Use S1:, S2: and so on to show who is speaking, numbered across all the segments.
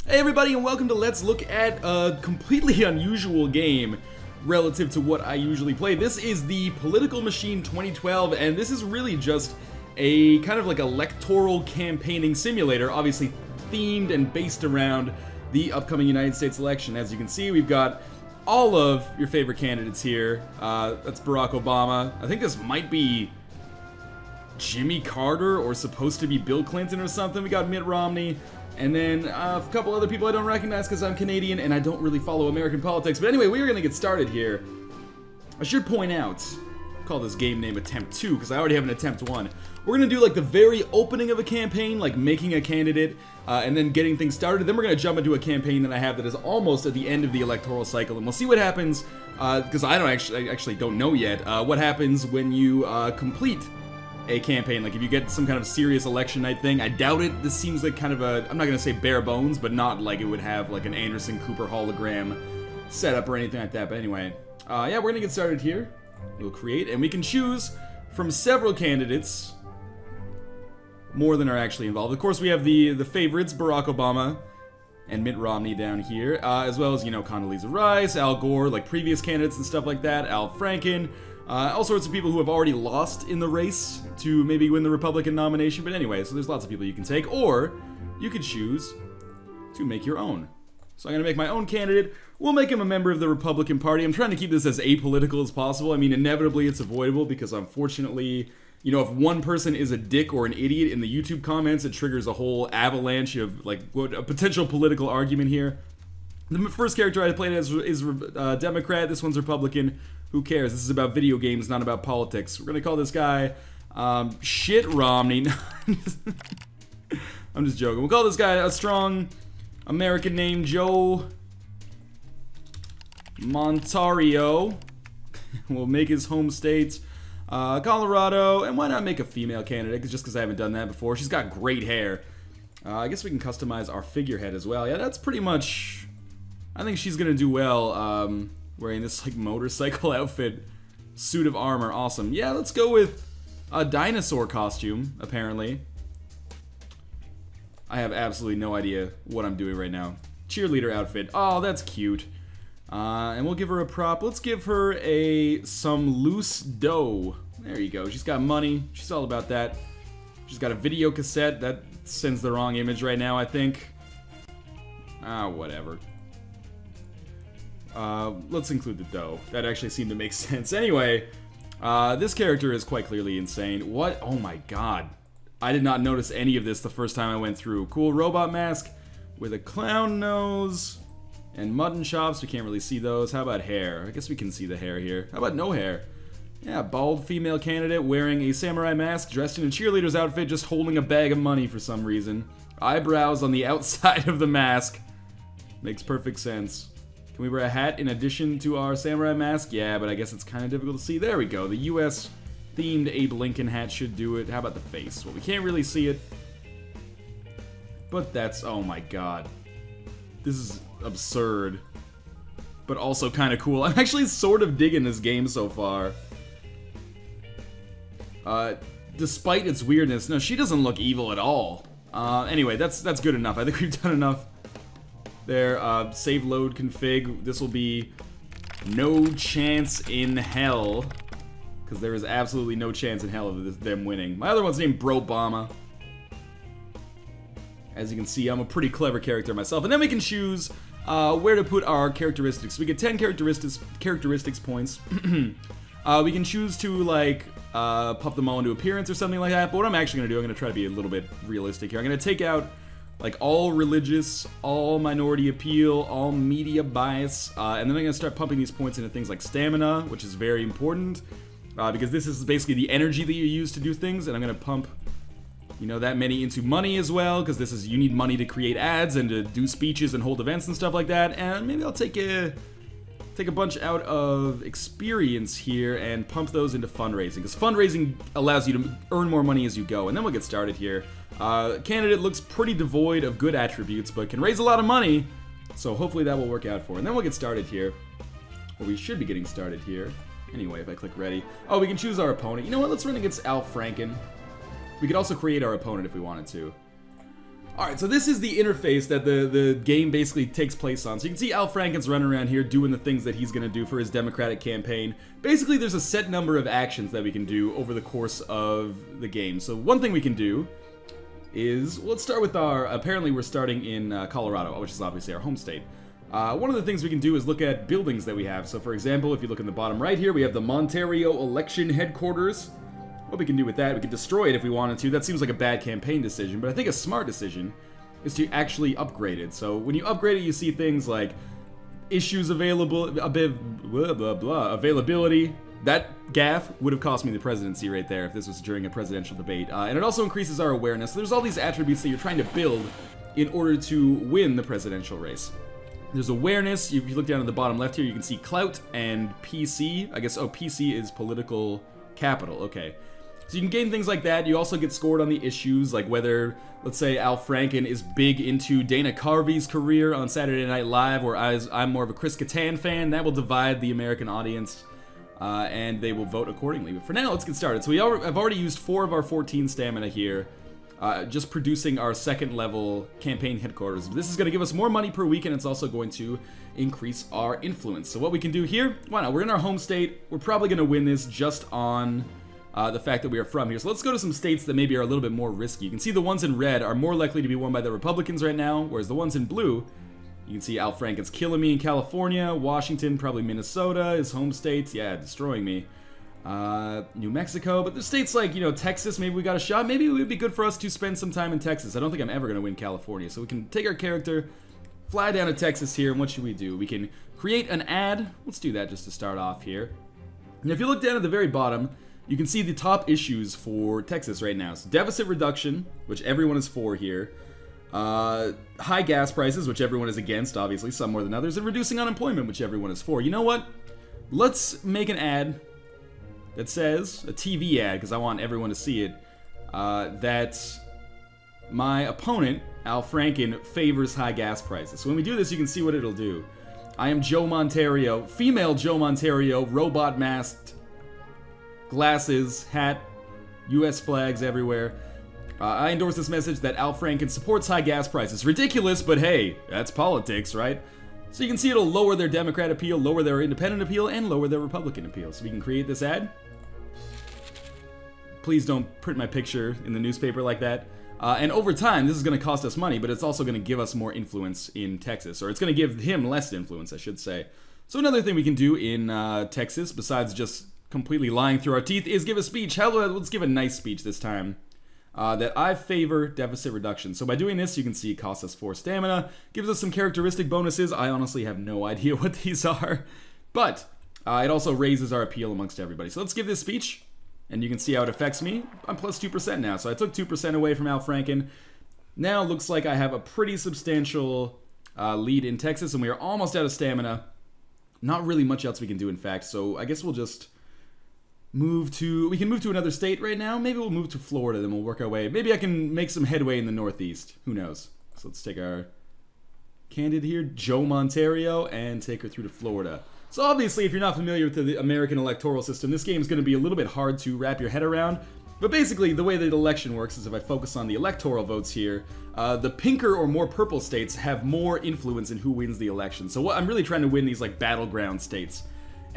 S1: Hey everybody, and welcome to Let's Look at a completely unusual game relative to what I usually play. This is the Political Machine 2012, and this is really just a kind of like electoral campaigning simulator, obviously themed and based around the upcoming United States election. As you can see, we've got all of your favorite candidates here. That's Barack Obama. I think this might be Jimmy Carter or supposed to be Bill Clinton or something. We got Mitt Romney. And then a couple other people I don't recognize because I'm Canadian and I don't really follow American politics. But anyway, we're going to get started here. I should point out, I'll call this game name Attempt 2 because I already have an Attempt 1. We're going to do like the very opening of a campaign, like making a candidate and then getting things started. Then we're going to jump into a campaign that I have that is almost at the end of the electoral cycle. And we'll see what happens, because I actually don't know yet, what happens when you complete a campaign. Like if you get some kind of serious election night thing. I doubt it. This seems like kind of a, I'm not gonna say bare bones, but not like it would have like an Anderson Cooper hologram setup or anything like that. But anyway, yeah, we're gonna get started here. We'll create, and we can choose from several candidates, more than are actually involved. Of course, we have the favorites, Barack Obama and Mitt Romney down here, as well as, you know, Condoleezza Rice, Al Gore, like previous candidates and stuff like that, Al Franken. All sorts of people who have already lost in the race to maybe win the Republican nomination. But anyway, so there's lots of people you can take. Or you could choose to make your own. So I'm going to make my own candidate. We'll make him a member of the Republican Party. I'm trying to keep this as apolitical as possible. I mean, inevitably it's avoidable because unfortunately, you know, if one person is a dick or an idiot in the YouTube comments, it triggers a whole avalanche of, like, a potential political argument here. The first character I played as is Democrat. This one's Republican. Who cares? This is about video games, not about politics. We're gonna call this guy Shit Romney. I'm just joking. We'll call this guy a strong American name, Joe Montario. We'll make his home state Colorado, and why not make a female candidate? Just because I haven't done that before. She's got great hair. I guess we can customize our figurehead as well. Yeah, that's pretty much. I think she's gonna do well. Wearing this like motorcycle outfit, suit of armor, awesome. Yeah, let's go with a dinosaur costume, apparently. I have absolutely no idea what I'm doing right now. Cheerleader outfit, oh, that's cute. And we'll give her a prop. Let's give her some loose dough. There you go, she's got money, she's all about that. She's got a video cassette, that sends the wrong image right now, I think. Whatever. Let's include the dough. That actually seemed to make sense. Anyway, this character is quite clearly insane. What? Oh my god. I did not notice any of this the first time I went through. Cool robot mask with a clown nose and mutton chops. We can't really see those. How about hair? I guess we can see the hair here. How about no hair? Yeah, bald female candidate wearing a samurai mask, dressed in a cheerleader's outfit, just holding a bag of money for some reason. Eyebrows on the outside of the mask. Makes perfect sense. Can we wear a hat in addition to our samurai mask? Yeah, but I guess it's kind of difficult to see. There we go. The U.S. themed Abe Lincoln hat should do it. How about the face? Well, we can't really see it. But that's... oh my god. This is absurd. But also kind of cool. I'm actually sort of digging this game so far. Despite its weirdness. No, she doesn't look evil at all. Anyway, that's good enough. I think we've done enough. There, save load config. This will be no chance in hell, because there is absolutely no chance in hell of them winning. My other one's named Brobama. As you can see, I'm a pretty clever character myself. And then we can choose where to put our characteristics. We get 10 characteristics points. We can choose to, like, pump them all into appearance or something like that. But what I'm actually going to do, I'm going to try to be a little bit realistic here. I'm going to take out like all religious, all minority appeal, all media bias, and then I'm gonna start pumping these points into things like stamina, which is very important, because this is basically the energy that you use to do things, and I'm gonna pump, you know, that many into money as well, because this is, you need money to create ads and to do speeches and hold events and stuff like that, and maybe I'll take a bunch out of experience here and pump those into fundraising, because fundraising allows you to earn more money as you go, and then we'll get started here. Candidate looks pretty devoid of good attributes, but can raise a lot of money, so hopefully that will work out for her. And then we'll get started here, or we should be getting started here. Anyway, if I click ready. Oh, we can choose our opponent. You know what, let's run against Al Franken. We could also create our opponent if we wanted to. Alright, so this is the interface that the game basically takes place on. So you can see Al Franken's running around here doing the things that he's going to do for his Democratic campaign. Basically, there's a set number of actions that we can do over the course of the game. So one thing we can do is, let's start with our, apparently we're starting in Colorado, which is obviously our home state. One of the things we can do is look at buildings that we have. So for example, if you look in the bottom right here, we have the Ontario Election Headquarters. What we can do with that, we can destroy it if we wanted to. That seems like a bad campaign decision, but I think a smart decision is to actually upgrade it. So when you upgrade it, you see things like issues available, availability. That gaffe would have cost me the presidency right there if this was during a presidential debate. And it also increases our awareness. So there's all these attributes that you're trying to build in order to win the presidential race. There's awareness. If you look down at the bottom left here, you can see clout and PC. I guess, oh, PC is political capital. Okay. So you can gain things like that. You also get scored on the issues, like whether, let's say, Al Franken is big into Dana Carvey's career on Saturday Night Live, or I'm more of a Chris Kattan fan. That will divide the American audience, and they will vote accordingly. But for now, let's get started. So I've already used 4 of our 14 stamina here, just producing our second level campaign headquarters. This is going to give us more money per week, and it's also going to increase our influence. So what we can do here, why not? We're in our home state. We're probably going to win this just on the fact that we are from here. So let's go to some states that maybe are a little bit more risky. You can see the ones in red are more likely to be won by the Republicans right now, whereas the ones in blue, you can see Al Franken's killing me in California, Washington, probably Minnesota, his home states, yeah, destroying me. New Mexico, but there's states like, you know, Texas, maybe we got a shot. Maybe it would be good for us to spend some time in Texas. I don't think I'm ever going to win California. So we can take our character, fly down to Texas here, and what should we do? We can create an ad. Let's do that just to start off here. And if you look down at the very bottom, you can see the top issues for Texas right now. So deficit reduction, which everyone is for here. High gas prices, which everyone is against, obviously, some more than others. And reducing unemployment, which everyone is for. You know what? Let's make an ad that says, a TV ad, because I want everyone to see it, that my opponent, Al Franken, favors high gas prices. So when we do this, you can see what it'll do. I am Joe Montario, female Joe Montario, robot masked, glasses, hat, US flags everywhere. I endorse this message that Al Franken supports high gas prices. Ridiculous, but hey, that's politics, right? So you can see it'll lower their Democrat appeal, lower their independent appeal, and lower their Republican appeal. So we can create this ad. Please don't print my picture in the newspaper like that. And over time, this is going to cost us money, but it's also going to give us more influence in Texas. Or it's going to give him less influence, I should say. So another thing we can do in Texas, besides just completely lying through our teeth, is give a speech. Let's give a nice speech this time. That I favor deficit reduction. So by doing this, you can see it costs us 4 stamina, gives us some characteristic bonuses. I honestly have no idea what these are, but it also raises our appeal amongst everybody. So let's give this speech, and you can see how it affects me. I'm plus 2% now, so I took 2% away from Al Franken. Now it looks like I have a pretty substantial lead in Texas, and we are almost out of stamina. Not really much else we can do, in fact, so I guess we'll just we can move to another state right now. Maybe we'll move to Florida, then we'll work our way. Maybe I can make some headway in the Northeast. Who knows? So let's take our candidate here, Joe Montario, and take her through to Florida. So obviously, if you're not familiar with the American electoral system, this game is going to be a little bit hard to wrap your head around. But basically, the way that election works is if I focus on the electoral votes here, the pinker or more purple states have more influence in who wins the election. So I'm really trying to win these like battleground states.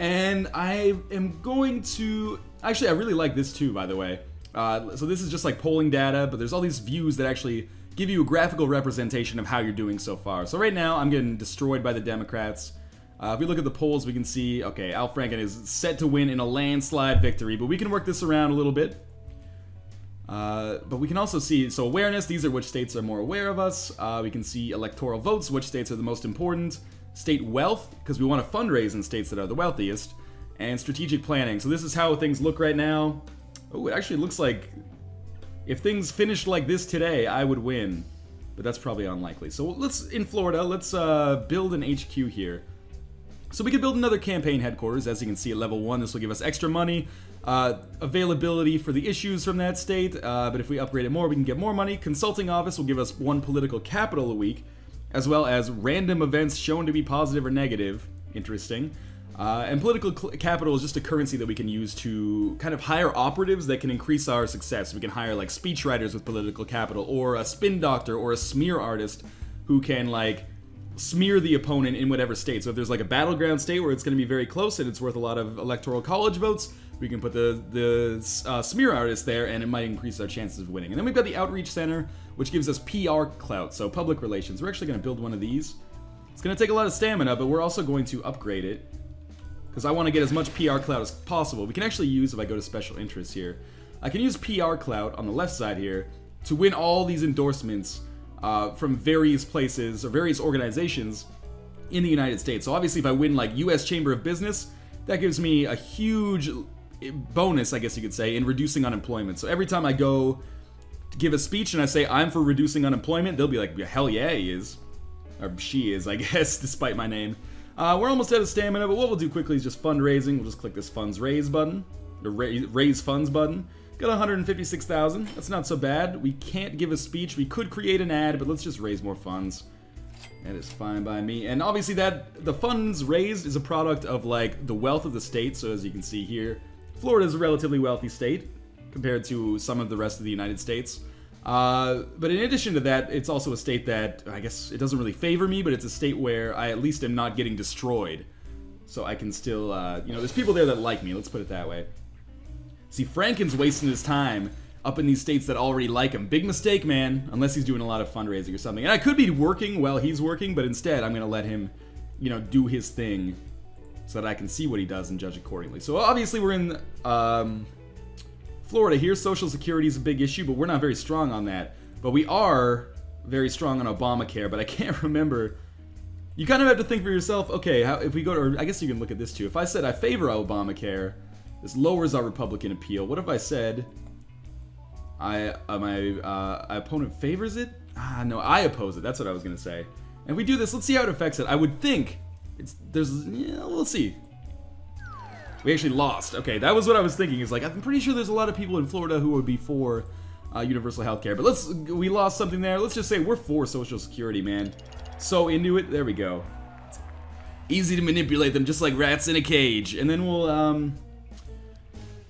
S1: And I am going to... Actually, I really like this too, by the way. So this is just like polling data, but there's all these views that actually give you a graphical representation of how you're doing so far. So right now, I'm getting destroyed by the Democrats. If we look at the polls, we can see, okay, Al Franken is set to win in a landslide victory, but we can work this around a little bit. But we can also see, so awareness, these are which states are more aware of us. We can see electoral votes, which states are the most important. State wealth, because we want to fundraise in states that are the wealthiest, and strategic planning. So this is how things look right now. Oh, it actually looks like if things finished like this today, I would win, but that's probably unlikely. So in Florida, let's build an HQ here. So we could build another campaign headquarters. As you can see at level 1, this will give us extra money, availability for the issues from that state, but if we upgrade it more, we can get more money. Consulting office will give us 1 political capital a week, as well as random events shown to be positive or negative. Interesting. And political capital is just a currency that we can use to kind of hire operatives that can increase our success. We can hire like speechwriters with political capital, or a spin doctor, or a smear artist who can like smear the opponent in whatever state. So if there's like a battleground state where it's going to be very close and it's worth a lot of electoral college votes, we can put the smear artist there, and it might increase our chances of winning. And then we've got the Outreach Center, which gives us PR clout, so public relations. We're actually going to build one of these. It's going to take a lot of stamina, but we're also going to upgrade it, because I want to get as much PR clout as possible. We can actually use, if I go to special interests here, I can use PR clout on the left side here to win all these endorsements from various places or various organizations in the United States. So obviously if I win like US Chamber of Business, that gives me a huge bonus, I guess you could say, in reducing unemployment. So every time I go to give a speech and I say I'm for reducing unemployment, they'll be like, hell yeah, he is. Or she is, I guess, despite my name. We're almost out of stamina, but what we'll do quickly is just fundraising. We'll just click this funds raise button, the raise funds button. Got 156,000. That's not so bad. We can't give a speech. We could create an ad, but let's just raise more funds. That is fine by me. And obviously that the funds raised is a product of like the wealth of the state. So as you can see here, Florida is a relatively wealthy state compared to some of the rest of the United States. But in addition to that, it's also a state that, I guess, it doesn't really favor me, but it's a state where I at least am not getting destroyed. So I can still, you know, there's people there that like me, let's put it that way. See, Franken's wasting his time up in these states that already like him. Big mistake, man, unless he's doing a lot of fundraising or something. And I could be working while he's working, but instead I'm going to let him, you know, do his thing so that I can see what he does and judge accordingly. So obviously we're in, Florida here. Social Security is a big issue, but we're not very strong on that. But we are very strong on Obamacare, but I can't remember. You kind of have to think for yourself, okay, if we go to, or I guess you can look at this too. If I said I favor Obamacare, this lowers our Republican appeal. What if I said my opponent favors it? No, I oppose it. That's what I was going to say. And if we do this, let's see how it affects it. I would think we'll see. We actually lost. Okay, that was what I was thinking. Is like, I'm pretty sure there's a lot of people in Florida who would be for universal health care. But we lost something there. Let's just say we're for Social Security, man. So into it. There we go. Easy to manipulate them, just like rats in a cage. And then we'll,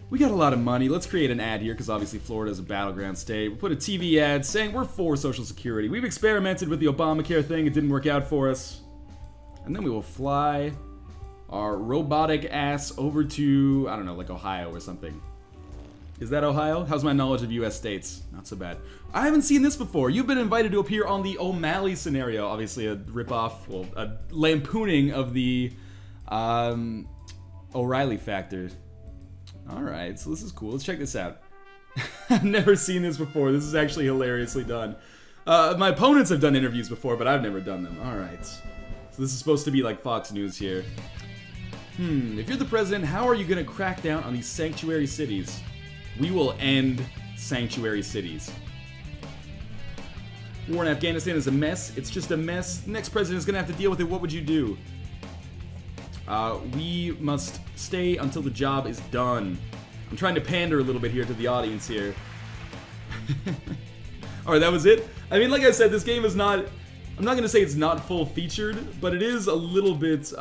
S1: we got a lot of money. Let's create an ad here, because obviously Florida is a battleground state. We'll put a TV ad saying we're for Social Security. We've experimented with the Obamacare thing. It didn't work out for us. And then we will fly our robotic ass over to, I don't know, like Ohio or something. Is that Ohio? How's my knowledge of US states? Not so bad. I haven't seen this before. You've been invited to appear on the O'Malley scenario. Obviously a ripoff, well, a lampooning of the O'Reilly factor. Alright, so this is cool. Let's check this out. I've never seen this before. This is actually hilariously done. My opponents have done interviews before, but I've never done them. Alright. So this is supposed to be like Fox News here. If you're the president, how are you going to crack down on these sanctuary cities? We will end sanctuary cities. War in Afghanistan is a mess. It's just a mess. The next president is going to have to deal with it. What would you do? We must stay until the job is done. I'm trying to pander a little bit here to the audience here. Alright, that was it. I mean, like I said, this game is not... I'm not going to say it's not full-featured, but it is a little bit,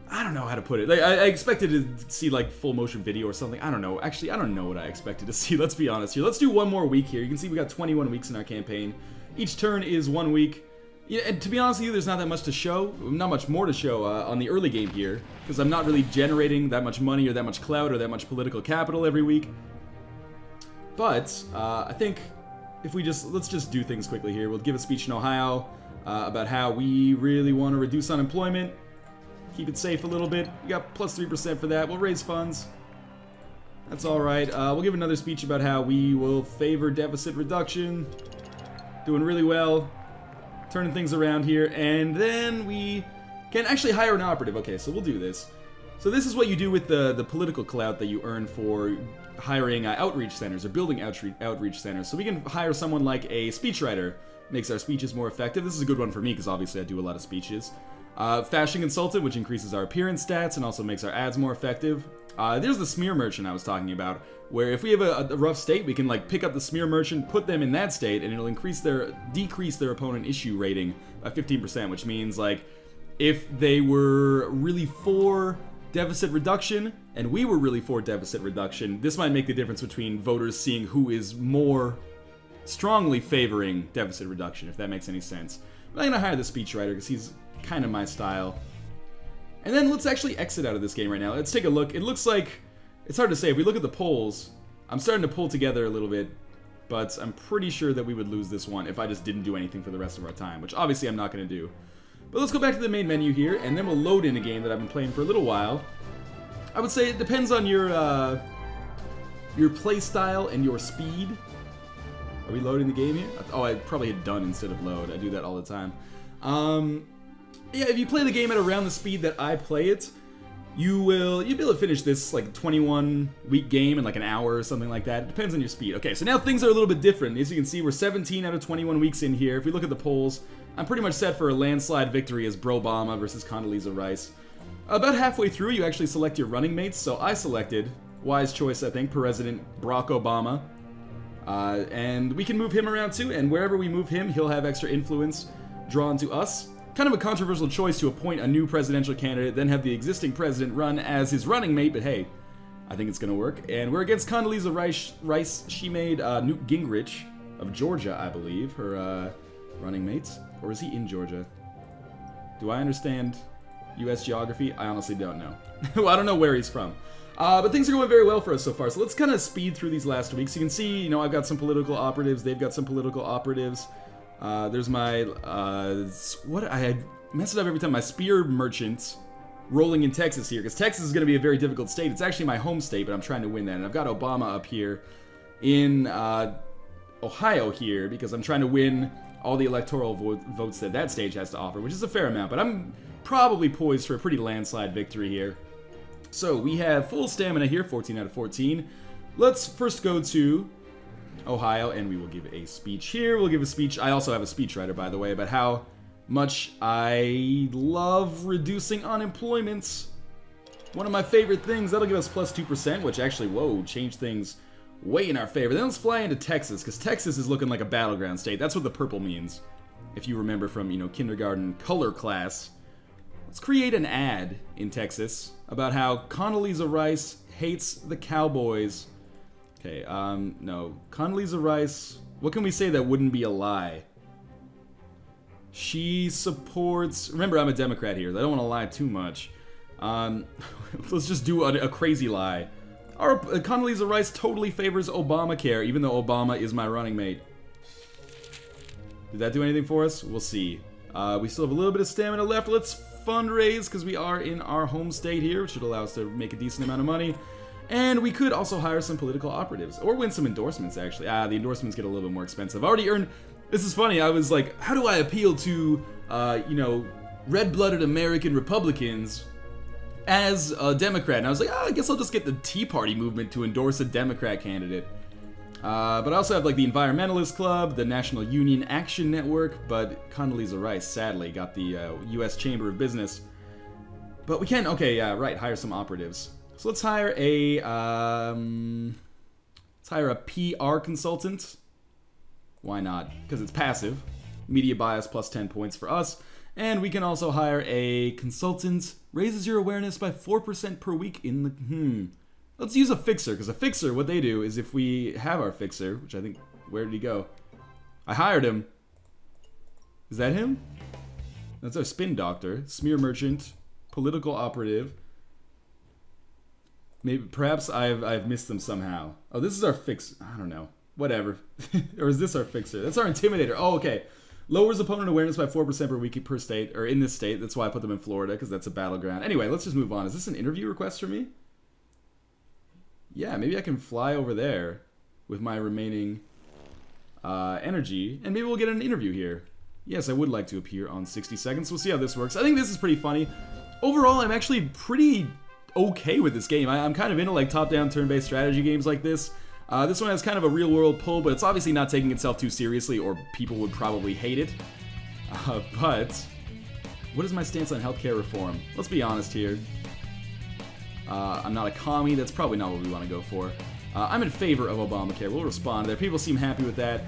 S1: I don't know how to put it. Like, I expected to see, like, full-motion video or something. I don't know. Actually, I don't know what I expected to see. Let's be honest here. Let's do one more week here. You can see we got 21 weeks in our campaign. Each turn is 1 week. Yeah, and to be honest with you, there's not that much to show. Not much more to show on the early game here, because I'm not really generating that much money or that much clout or that much political capital every week. But I think if we let's just do things quickly here. We'll give a speech in Ohio about how we really want to reduce unemployment, keep it safe a little bit. We got plus 3% for that. We'll raise funds. That's all right. We'll give another speech about how we will favor deficit reduction. Doing really well. Turning things around here. And then we can actually hire an operative. Okay, so we'll do this. So this is what you do with the political clout that you earn for hiring outreach centers or building outreach centers. So we can hire someone like a speechwriter. Makes our speeches more effective. This is a good one for me because obviously I do a lot of speeches. Fashion consultant, which increases our appearance stats and also makes our ads more effective. There's the smear merchant I was talking about, where if we have a rough state, we can like pick up the smear merchant, put them in that state, and it'll decrease their opponent issue rating by 15%, which means like if they were really for deficit reduction and we were really for deficit reduction, this might make the difference between voters seeing who is more strongly favoring deficit reduction, if that makes any sense. But I'm gonna hire the speechwriter because he's kind of my style. And then let's actually exit out of this game right now. Let's take a look. It looks like, it's hard to say. If we look at the polls, I'm starting to pull together a little bit, but I'm pretty sure that we would lose this one if I just didn't do anything for the rest of our time, which obviously I'm not going to do. But let's go back to the main menu here, and then we'll load in a game that I've been playing for a little while. I would say it depends on your play style and your speed. Are we loading the game here? Oh, I probably hit done instead of load. I do that all the time. Yeah, if you play the game at around the speed that I play it, you'll be able to finish this like 21-week game in like an hour or something like that. It depends on your speed. Okay, so now things are a little bit different. As you can see, we're 17 out of 21 weeks in here. If we look at the polls, I'm pretty much set for a landslide victory as Bro Obama versus Condoleezza Rice. About halfway through, you actually select your running mates, so I selected, wise choice I think, President Barack Obama. And we can move him around too, and wherever we move him, he'll have extra influence drawn to us. Kind of a controversial choice to appoint a new presidential candidate, then have the existing president run as his running mate, but hey, I think it's gonna work. And we're against Condoleezza Rice. She made Newt Gingrich of Georgia, I believe, her running mate. Or is he in Georgia? Do I understand U.S. geography? I honestly don't know. Well, I don't know where he's from. But things are going very well for us so far, so let's kind of speed through these last weeks. You can see, you know, I've got some political operatives, they've got some political operatives. There's my, I mess it up every time, my spear merchant rolling in Texas here, because Texas is going to be a very difficult state. It's actually my home state, but I'm trying to win that. And I've got Obama up here in Ohio here, because I'm trying to win all the electoral votes that that stage has to offer, which is a fair amount, but I'm probably poised for a pretty landslide victory here. So we have full stamina here, 14 out of 14. Let's first go to Ohio, and we will give a speech here. We'll give a speech. I also have a speechwriter, by the way, about how much I love reducing unemployment. One of my favorite things. That'll give us plus 2%, which actually, whoa, changed things way in our favor. Then let's fly into Texas, because Texas is looking like a battleground state. That's what the purple means, if you remember from, you know, kindergarten color class. Let's create an ad in Texas about how Condoleezza Rice hates the Cowboys. Okay, no. Condoleezza Rice, what can we say that wouldn't be a lie? She supports, remember I'm a Democrat here, I don't want to lie too much. Let's just do a crazy lie. Our Condoleezza Rice totally favors Obamacare, even though Obama is my running mate. Did that do anything for us? We'll see. We still have a little bit of stamina left. Let's fundraise, because we are in our home state here, which should allow us to make a decent amount of money. And we could also hire some political operatives, or win some endorsements, actually. The endorsements get a little bit more expensive. I already earned, this is funny, I was like, how do I appeal to, you know, red-blooded American Republicans as a Democrat? And I was like, I guess I'll just get the Tea Party movement to endorse a Democrat candidate. But I also have, like, the Environmentalist Club, the National Union Action Network, but Condoleezza Rice, sadly, got the U.S. Chamber of Business. But we can, okay, yeah, right, hire some operatives. So let's hire a PR consultant. Why not? Because it's passive. Media bias plus 10 points for us. And we can also hire a consultant. Raises your awareness by 4% per week in the... Let's use a fixer, because a fixer, what they do is if we have our fixer, which I think... Where did he go? I hired him. Is that him? That's our spin doctor. Smear merchant. Political operative. Maybe, perhaps I've missed them somehow. Oh, this is our fix. I don't know. Whatever. Or is this our fixer? That's our intimidator. Oh, okay. Lowers opponent awareness by 4% per week per state, or in this state. That's why I put them in Florida, because that's a battleground. Anyway, let's just move on. Is this an interview request for me? Yeah, maybe I can fly over there with my remaining energy, and maybe we'll get an interview here. Yes, I would like to appear on 60 Seconds. We'll see how this works. I think this is pretty funny. Overall, I'm actually pretty okay with this game. I'm kind of into like top-down turn-based strategy games like this. This one has kind of a real-world pull, but it's obviously not taking itself too seriously, or people would probably hate it. But what is my stance on healthcare reform? Let's be honest here. I'm not a commie. That's probably not what we want to go for. I'm in favor of Obamacare. We'll respond there. People seem happy with that.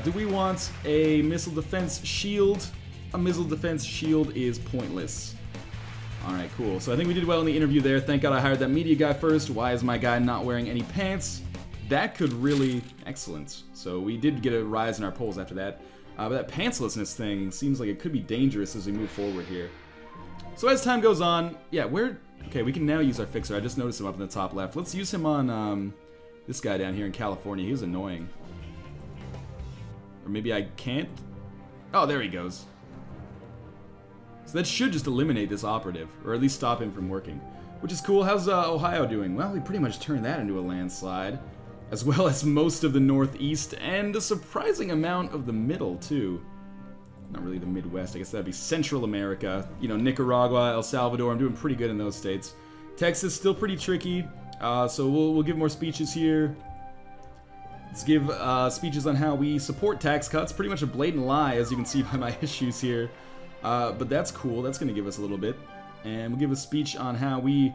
S1: Do we want a missile defense shield? a missile defense shield is pointless. Alright, cool. So I think we did well in the interview there. Thank God I hired that media guy first. Why is my guy not wearing any pants? That could really... Excellent. So we did get a rise in our polls after that. But that pantslessness thing seems like it could be dangerous as we move forward here. So as time goes on... Yeah, where... Okay, we can now use our fixer. I just noticed him up in the top left. Let's use him on this guy down here in California. He was annoying. Or maybe I can't? Oh, there he goes. So that should just eliminate this operative, or at least stop him from working. Which is cool. How's Ohio doing? Well, we pretty much turned that into a landslide. As well as most of the Northeast, and a surprising amount of the middle, too. Not really the Midwest, I guess that'd be Central America. You know, Nicaragua, El Salvador, I'm doing pretty good in those states. Texas, still pretty tricky, so we'll give more speeches here. Let's give speeches on how we support tax cuts. Pretty much a blatant lie, as you can see by my issues here. But that's cool, that's going to give us a little bit. And we'll give a speech on how we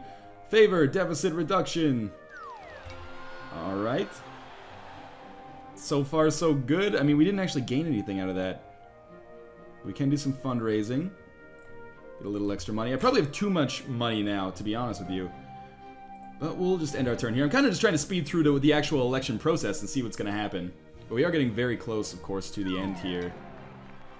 S1: favor deficit reduction. Alright. So far, so good. I mean, we didn't actually gain anything out of that. We can do some fundraising. Get a little extra money. I probably have too much money now, to be honest with you. But we'll just end our turn here. I'm kind of just trying to speed through to the actual election process and see what's going to happen. But we are getting very close, of course, to the end here.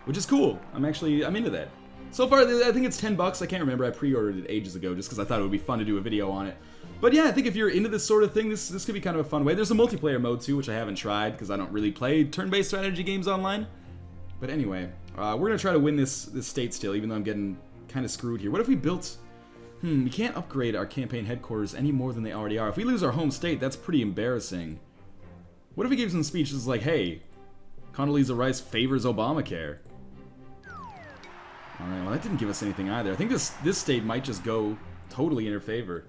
S1: Which is cool. I'm into that. So far, I think it's 10 bucks. I can't remember. I pre-ordered it ages ago just because I thought it would be fun to do a video on it. But yeah, I think if you're into this sort of thing, this could be kind of a fun way. There's a multiplayer mode too, which I haven't tried because I don't really play turn-based strategy games online. But anyway, we're going to try to win this state still, even though I'm getting kind of screwed here. What if we built... we can't upgrade our campaign headquarters any more than they already are. If we lose our home state, that's pretty embarrassing. What if we gave some speeches like, hey, Condoleezza Rice favors Obamacare? Alright, well that didn't give us anything either. I think this state might just go totally in her favor.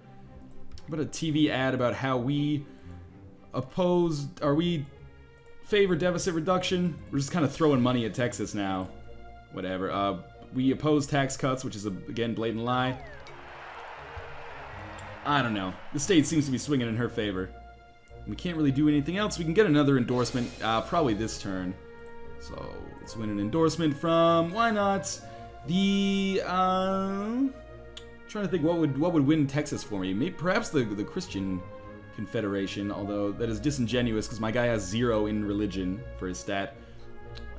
S1: But a TV ad about how we favor deficit reduction. We're just kind of throwing money at Texas now. Whatever. We oppose tax cuts, which is, again, blatant lie. I don't know. The state seems to be swinging in her favor. We can't really do anything else. We can get another endorsement, probably this turn. So, let's win an endorsement from, why not, the, trying to think what would win Texas for me. Maybe, perhaps the Christian Confederation, although that is disingenuous because my guy has 0 in religion for his stat.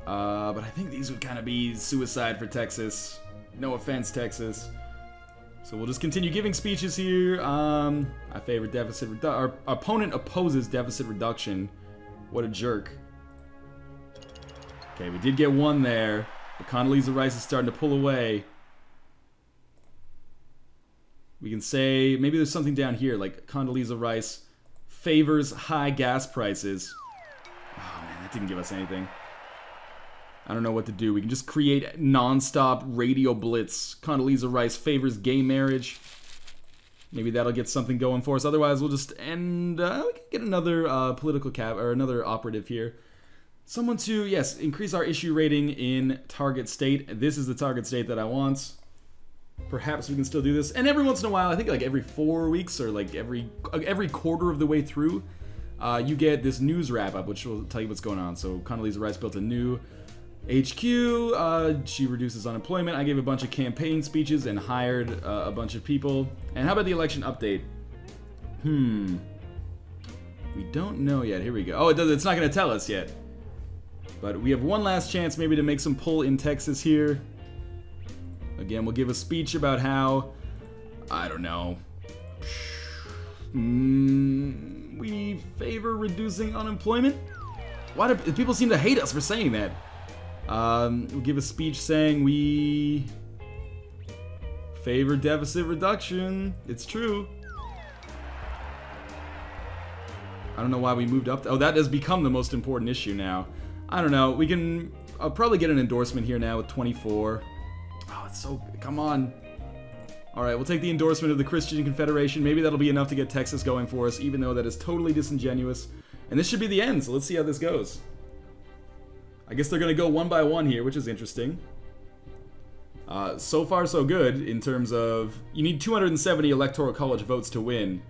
S1: But I think these would kind of be suicide for Texas. No offense, Texas. So we'll just continue giving speeches here. I favor deficit reduction. Our opponent opposes deficit reduction. What a jerk. Okay, we did get one there. But Condoleezza Rice is starting to pull away. We can say, maybe there's something down here, like Condoleezza Rice favors high gas prices. Oh man, that didn't give us anything. I don't know what to do. We can just create non-stop radio blitz. Condoleezza Rice favors gay marriage. Maybe that'll get something going for us. Otherwise, we'll just end. We can get another political or another operative here. Someone to, yes, increase our issue rating in target state. This is the target state that I want. Perhaps we can still do this. And every once in a while, I think like every 4 weeks or like every quarter of the way through, you get this news wrap-up, which will tell you what's going on. So Condoleezza Rice built a new HQ. She reduces unemployment. I gave a bunch of campaign speeches and hired a bunch of people. And how about the election update? We don't know yet. Here we go. Oh, it's not going to tell us yet. But we have one last chance maybe to make some pull in Texas here. Again, we'll give a speech about how, I don't know, we favor reducing unemployment? Why do people seem to hate us for saying that? We'll give a speech saying we favor deficit reduction. It's true. I don't know why we moved up. Oh, that has become the most important issue now. I don't know. We can I'll probably get an endorsement here now with 24. Oh, it's so... Come on. Alright, we'll take the endorsement of the Christian Confederation. Maybe that'll be enough to get Texas going for us, even though that is totally disingenuous. And this should be the end, so let's see how this goes. I guess they're going to go one by one here, which is interesting. So far, so good, in terms of... You need 270 Electoral College votes to win.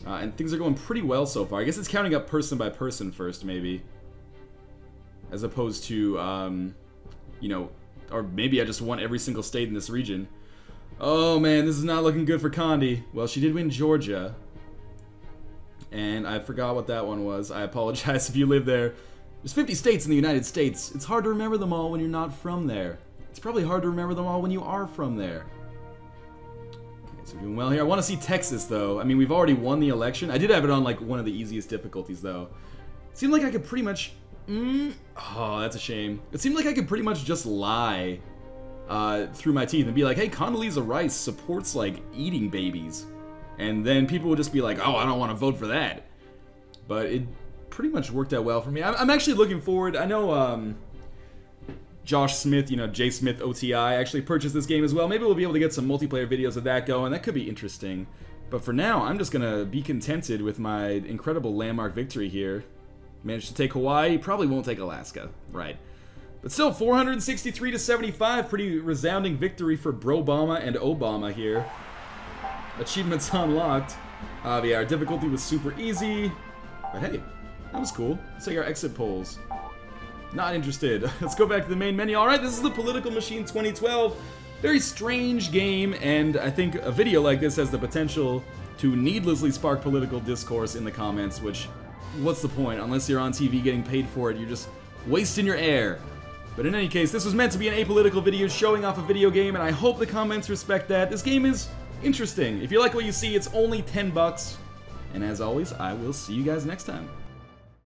S1: And things are going pretty well so far. I guess it's counting up person by person first, maybe. As opposed to, you know, Or maybe I just won every single state in this region. Oh man, this is not looking good for Condi. Well, she did win Georgia. And I forgot what that one was. I apologize if you live there. There's 50 states in the United States. It's hard to remember them all when you're not from there. It's probably hard to remember them all when you are from there. Okay, so we're doing well here. I want to see Texas, though. I mean, we've already won the election. I did have it on, like, one of the easiest difficulties, though. It seemed like I could pretty much... Oh, that's a shame. It seemed like I could pretty much just lie through my teeth and be like, hey, Condoleezza Rice supports, like, eating babies. And then people would just be like, oh, I don't want to vote for that. But it pretty much worked out well for me. I'm actually looking forward. I know Josh Smith, you know, J Smith OTI, actually purchased this game as well. Maybe we'll be able to get some multiplayer videos of that going. That could be interesting. But for now, I'm just going to be contented with my incredible landmark victory here. Managed to take Hawaii. Probably won't take Alaska. Right. But still, 463 to 75. Pretty resounding victory for Brobama and Obama here. Achievements unlocked. Yeah, our difficulty was super easy. But hey, that was cool. Let's take our exit polls. Not interested. Let's go back to the main menu. Alright, this is the Political Machine 2012. Very strange game, and I think a video like this has the potential to needlessly spark political discourse in the comments, which, what's the point? Unless you're on TV getting paid for it, you're just wasting your air. But in any case, this was meant to be an apolitical video showing off a video game, and I hope the comments respect that. This game is interesting. If you like what you see, it's only $10. And as always, I will see you guys next time.